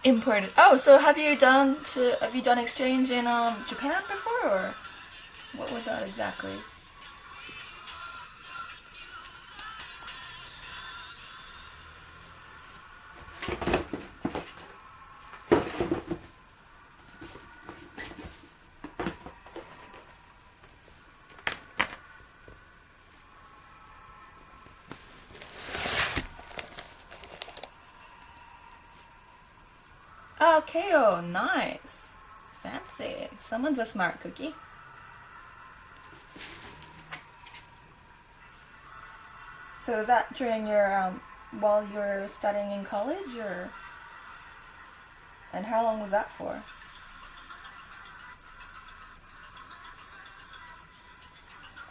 Imported. Oh, so have you done exchange in Japan before, or what was that exactly? Oh, KO, nice. Fancy. Someone's a smart cookie. So is that during your while you're studying in college, or and how long was that for?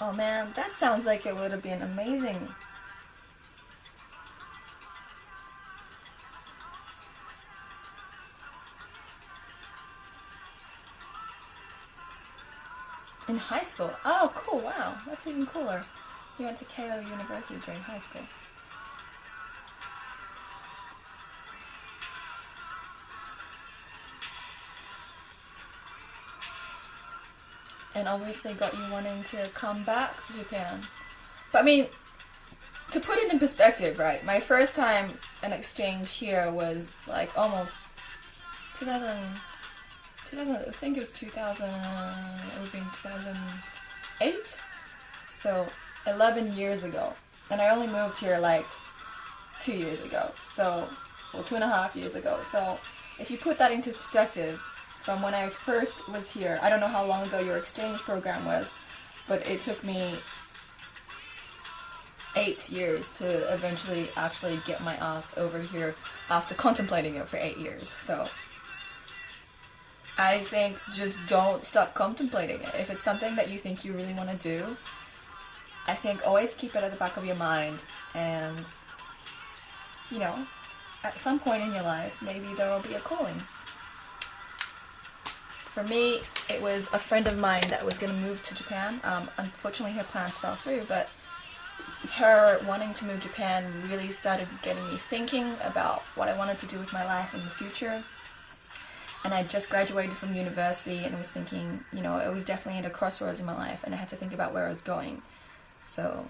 Oh man, that sounds like it would have been amazing. In high school. Oh, cool. Wow, that's even cooler. You went to KO University during high school. And obviously got you wanting to come back to Japan. But I mean, to put it in perspective, right? My first time an exchange here was like almost 2000, I think it was 2000, it would have been 2008? So 11 years ago. And I only moved here like 2 years ago. So, well, 2.5 years ago. So if you put that into perspective, from when I first was here, I don't know how long ago your exchange program was, but it took me 8 years to eventually actually get my ass over here after contemplating it for 8 years. So I think just don't stop contemplating it. If it's something that you think you really want to do, I think always keep it at the back of your mind, and you know, at some point in your life, maybe there will be a calling. For me, it was a friend of mine that was going to move to Japan. Unfortunately, her plans fell through, but her wanting to move to Japan really started getting me thinking about what I wanted to do with my life in the future. And I just graduated from university and was thinking, you know, it was definitely at a crossroads in my life, and I had to think about where I was going. So,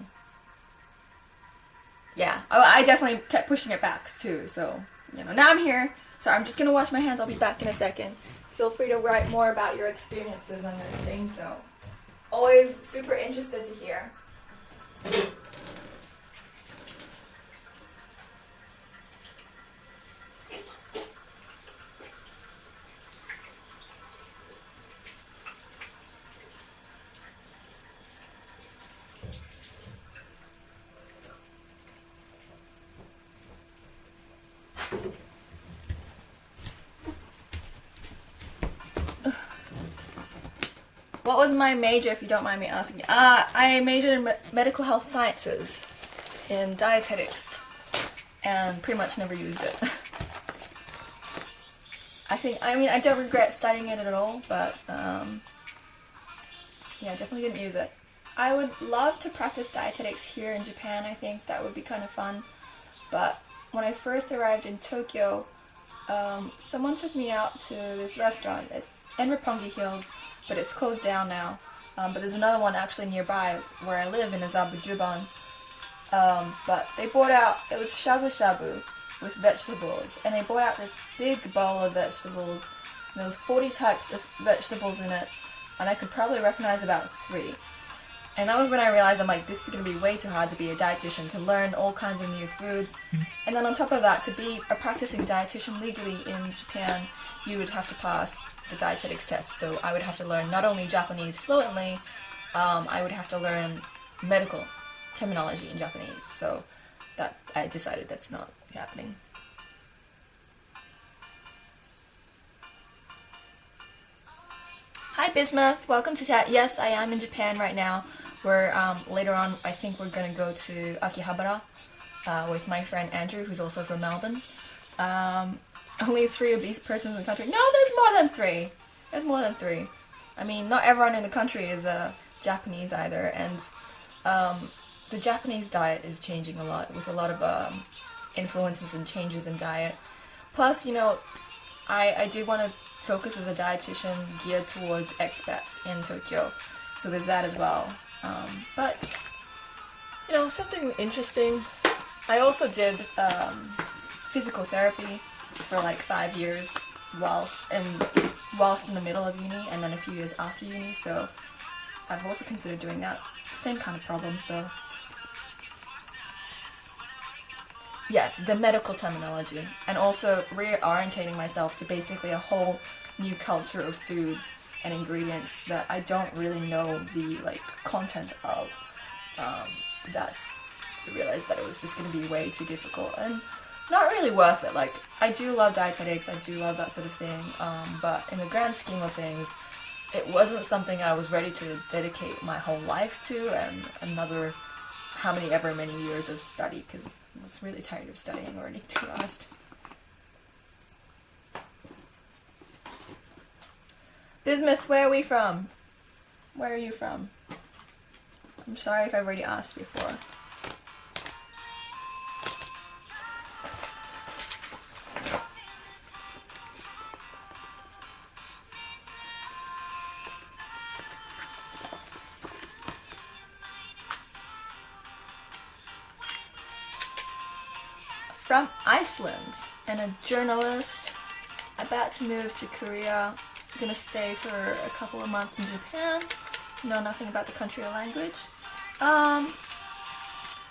yeah, I definitely kept pushing it back too. So, you know, now I'm here. So I'm just going to wash my hands. I'll be back in a second. Feel free to write more about your experiences on your exchange, though. Always super interested to hear. What was my major, if you don't mind me asking? I majored in medical health sciences, in dietetics, and pretty much never used it. I don't regret studying it at all, but yeah, definitely didn't use it. I would love to practice dietetics here in Japan. I think that would be kind of fun. But when I first arrived in Tokyo, someone took me out to this restaurant. It's in Roppongi Hills, but it's closed down now. But there's another one actually nearby where I live in Azabu but they brought out, it was shabu shabu with vegetables, and they brought out this big bowl of vegetables. And there was 40 types of vegetables in it, and I could probably recognize about 3. And that was when I realized, I'm like, this is going to be way too hard to be a dietitian, to learn all kinds of new foods. And then on top of that, to be a practicing dietitian legally in Japan, you would have to pass the dietetics test. So I would have to learn not only Japanese fluently, I would have to learn medical terminology in Japanese. So that I decided that's not happening. Hi Bismuth, welcome to chat. Yes, I am in Japan right now. We're later on, I think we're gonna go to Akihabara with my friend Andrew, who's also from Melbourne. Only 3 obese persons in the country. No, there's more than 3. There's more than 3. I mean, not everyone in the country is Japanese either, and the Japanese diet is changing a lot, with a lot of influences and changes in diet. Plus, you know, I did want to focus as a dietitian geared towards expats in Tokyo, so there's that as well. But you know, something interesting. I also did physical therapy for like 5 years whilst in the middle of uni, and then a few years after uni. So I've also considered doing that. Same kind of problems though. Yeah, the medical terminology, and also reorientating myself to basically a whole new culture of foods and ingredients that I don't really know the like content of. That's I realized that it was just going to be way too difficult and not really worth it. Like, I do love dietetics, I do love that sort of thing, but in the grand scheme of things, it wasn't something I was ready to dedicate my whole life to, and another how many years of study, because I was really tired of studying already, to be honest. Bismuth, where are we from? Where are you from? I'm sorry if I've already asked before. From Iceland, and a journalist about to move to Korea. Gonna stay for a couple of months in Japan. Know nothing about the country or language.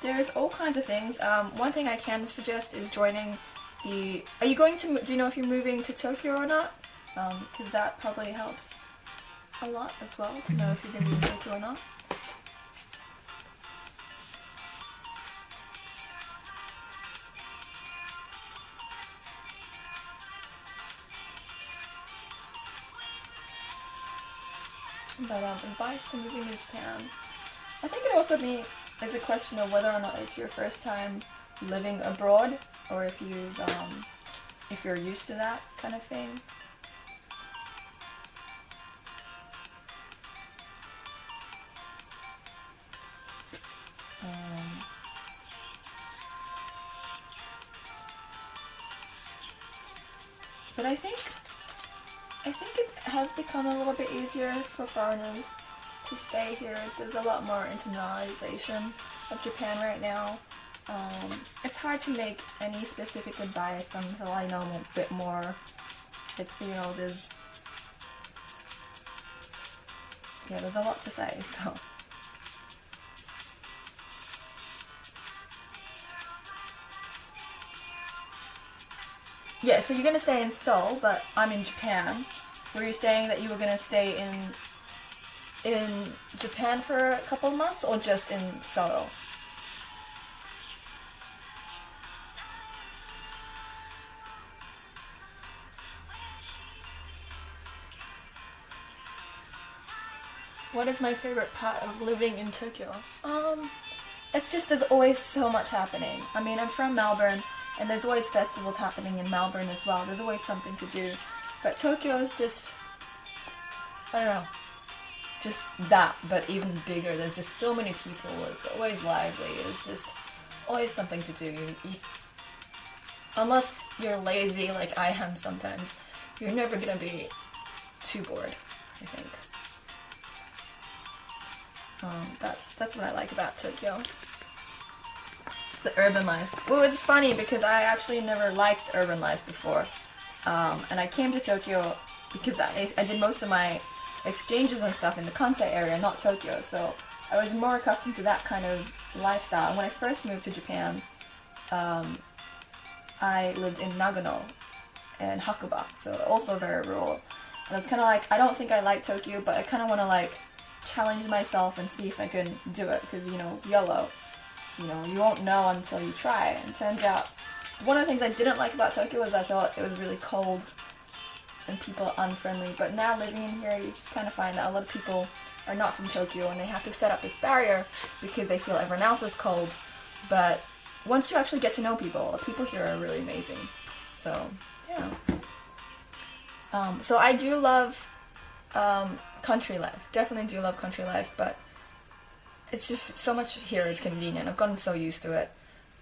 There's all kinds of things. One thing I can suggest is joining the... Are you going to... Do you know if you're moving to Tokyo or not? Because that probably helps a lot as well, to know if you're going to be in Tokyo or not. But advice to moving to Japan. I think it also is a question of whether or not it's your first time living abroad, or if you're used to that kind of thing. But I think it has become a little bit easier for foreigners to stay here. There's a lot more internationalization of Japan right now. It's hard to make any specific advice until I know a bit more. It's, you know, there's a lot to say, so. Yeah, so you're gonna stay in Seoul, but I'm in Japan. Were you saying that you were gonna stay in Japan for a couple of months, or just in Seoul? What is my favorite part of living in Tokyo? It's just there's always so much happening. I mean, I'm from Melbourne, and there's always festivals happening in Melbourne as well. There's always something to do. But Tokyo is just, I don't know, just that, but even bigger. There's just so many people. It's always lively. It's just always something to do. Unless you're lazy like I am sometimes, you're never going to be too bored, I think. That's what I like about Tokyo. It's the urban life. Well, it's funny because I actually never liked urban life before. And I came to Tokyo because I did most of my exchanges and stuff in the Kansai area, not Tokyo. So I was more accustomed to that kind of lifestyle. And when I first moved to Japan, I lived in Nagano and Hakuba, so also very rural. And I was kind of like, I don't think I like Tokyo, but I kind of want to like challenge myself and see if I can do it, because, you know, YOLO. You know, you won't know until you try. And turns out, one of the things I didn't like about Tokyo was I thought it was really cold and people unfriendly. But now living in here, you just kind of find that a lot of people are not from Tokyo, and they have to set up this barrier because they feel everyone else is cold. But once you actually get to know people, the people here are really amazing. So, yeah. So I do love country life. Definitely do love country life, but it's just so much here is convenient. I've gotten so used to it.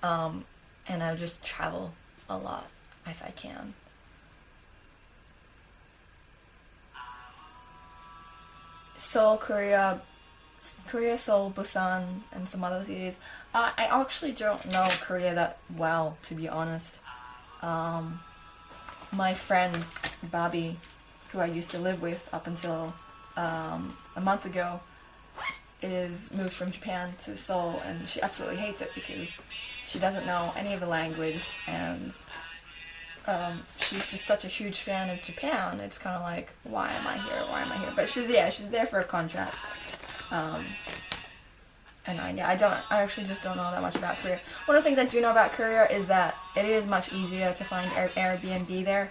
And I just travel a lot if I can. Seoul, Korea, Seoul, Busan, and some other cities. I actually don't know Korea that well, to be honest. My friend Bobby, who I used to live with up until a month ago, is moved from Japan to Seoul, and she absolutely hates it because she doesn't know any of the language, and she's just such a huge fan of Japan. It's kind of like, why am I here? Why am I here? But she's there for a contract. And I actually just don't know that much about Korea. One of the things I do know about Korea is that it is much easier to find Airbnb there.